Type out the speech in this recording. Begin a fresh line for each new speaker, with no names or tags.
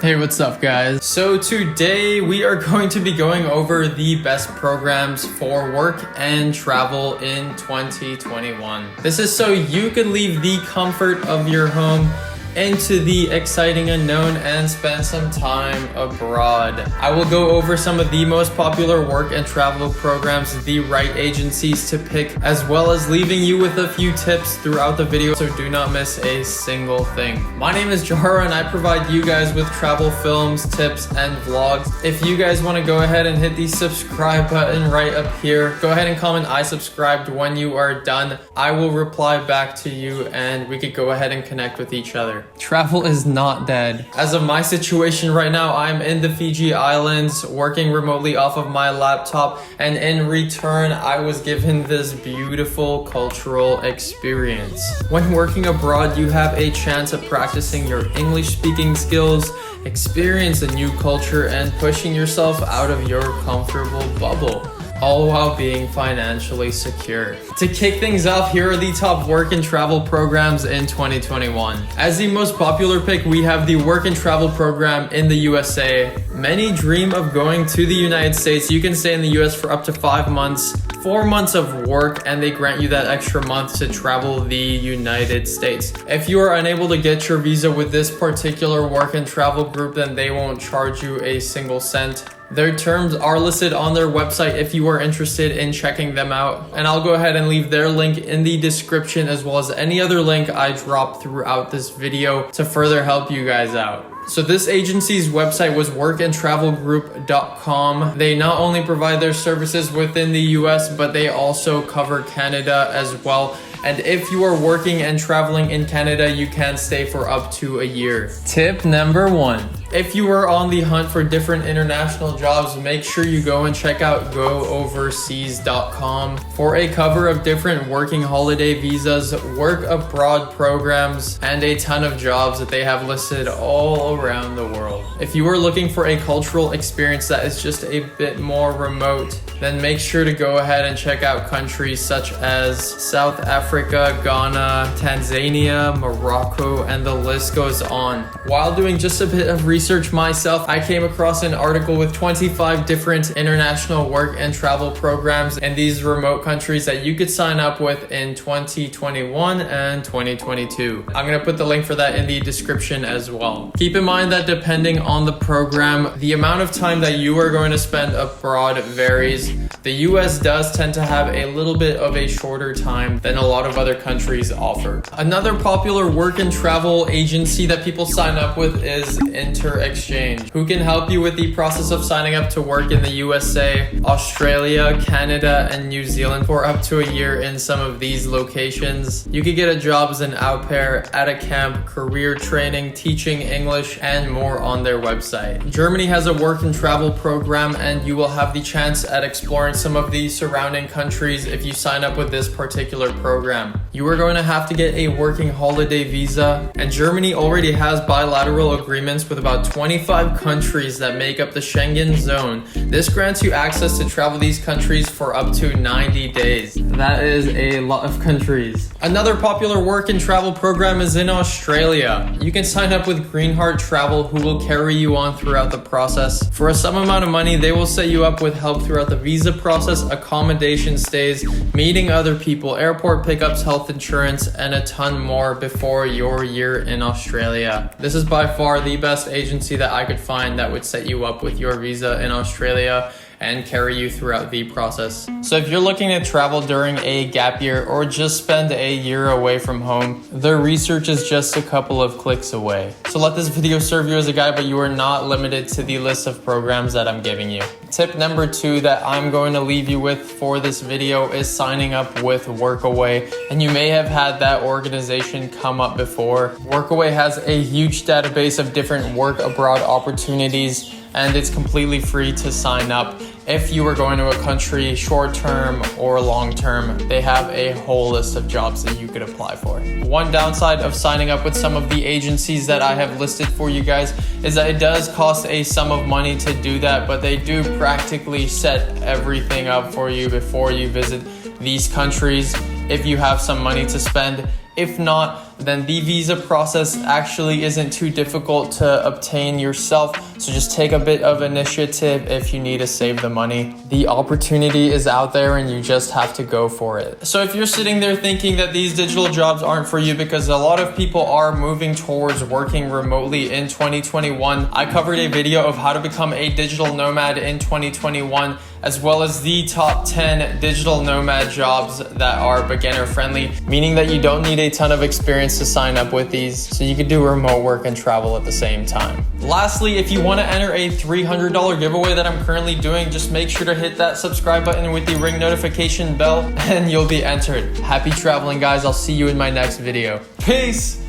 Hey, what's up guys? So today we are going to be going over the best programs for work and travel in 2021. This is so you could leave the comfort of your home into the exciting unknown and spend some time abroad. I will go over some of the most popular work and travel programs, the right agencies to pick, as well as leaving you with a few tips throughout the video, so do not miss a single thing. My name is Jara and I provide you guys with travel films, tips, and vlogs. If you guys want to go ahead and hit the subscribe button right up here, go ahead and comment I subscribed when you are done. I will reply back to you and we could go ahead and connect with each other. Travel is not dead. As of my situation right now, I'm in the Fiji Islands working remotely off of my laptop, and in return, I was given this beautiful cultural experience. When working abroad, you have a chance of practicing your English speaking skills, experience a new culture, and pushing yourself out of your comfortable bubble, all while being financially secure. To kick things off, here are the top work and travel programs in 2021. As the most popular pick, we have the work and travel program in the USA. Many dream of going to the United States. You can stay in the US for up to 5 months, 4 months of work, and they grant you that extra month to travel the United States. If you are unable to get your visa with this particular work and travel group, then they won't charge you a single cent. Their terms are listed on their website if you are interested in checking them out. And I'll go ahead and leave their link in the description, as well as any other link I drop throughout this video to further help you guys out. So this agency's website was workandtravelgroup.com. They not only provide their services within the US, but they also cover Canada as well. And if you are working and traveling in Canada, you can stay for up to a year. Tip number 1. If you are on the hunt for different international jobs, make sure you go and check out gooverseas.com for a cover of different working holiday visas, work abroad programs, and a ton of jobs that they have listed all around the world. If you are looking for a cultural experience that is just a bit more remote, then make sure to go ahead and check out countries such as South Africa, Ghana, Tanzania, Morocco, and the list goes on. While doing just a bit of research myself, I came across an article with 25 different international work and travel programs in these remote countries that you could sign up with in 2021 and 2022. I'm going to put the link for that in the description as well. Keep in mind that depending on the program, the amount of time that you are going to spend abroad varies. The US does tend to have a little bit of a shorter time than a lot of other countries offer. Another popular work and travel agency that people sign up with is Interexchange, who can help you with the process of signing up to work in the USA, Australia, Canada, and New Zealand for up to a year in some of these locations. You could get a job as an au pair, at a camp, career training, teaching English, and more on their website. Germany has a work and travel program, and you will have the chance at exploring some of the surrounding countries if you sign up with this particular program. You are going to have to get a working holiday visa, and Germany already has bilateral agreements with about 25 countries that make up the Schengen zone. This grants you access to travel these countries for up to 90 days. That is a lot of countries. Another popular work and travel program is in Australia. You can sign up with Greenheart Travel, who will carry you on throughout the process. For some amount of money, they will set you up with help throughout the visa process, accommodation stays, meeting other people, airport pickups, health insurance, and a ton more before your year in Australia. This is by far the best agency that I could find that would set you up with your visa in Australia and carry you throughout the process. So if you're looking to travel during a gap year or just spend a year away from home, their research is just a couple of clicks away. So let this video serve you as a guide, but you are not limited to the list of programs that I'm giving you. Tip number 2 that I'm going to leave you with for this video is signing up with Workaway. And you may have had that organization come up before. Workaway has a huge database of different work abroad opportunities, and it's completely free to sign up. If you are going to a country short-term or long-term, they have a whole list of jobs that you could apply for. One downside of signing up with some of the agencies that I have listed for you guys is that it does cost a sum of money to do that, but they do practically set everything up for you before you visit these countries. If you have some money to spend, If not, then the visa process actually isn't too difficult to obtain yourself. So just take a bit of initiative if you need to save the money. The opportunity is out there and you just have to go for it. So if you're sitting there thinking that these digital jobs aren't for you, because a lot of people are moving towards working remotely in 2021, I covered a video of how to become a digital nomad in 2021, as well as the top 10 digital nomad jobs that are beginner friendly, meaning that you don't need a ton of experience to sign up with these, so you can do remote work and travel at the same time. Lastly, if you want to enter a $300 giveaway that I'm currently doing, just make sure to hit that subscribe button with the ring notification bell and you'll be entered. Happy traveling, guys. I'll see you in my next video. Peace!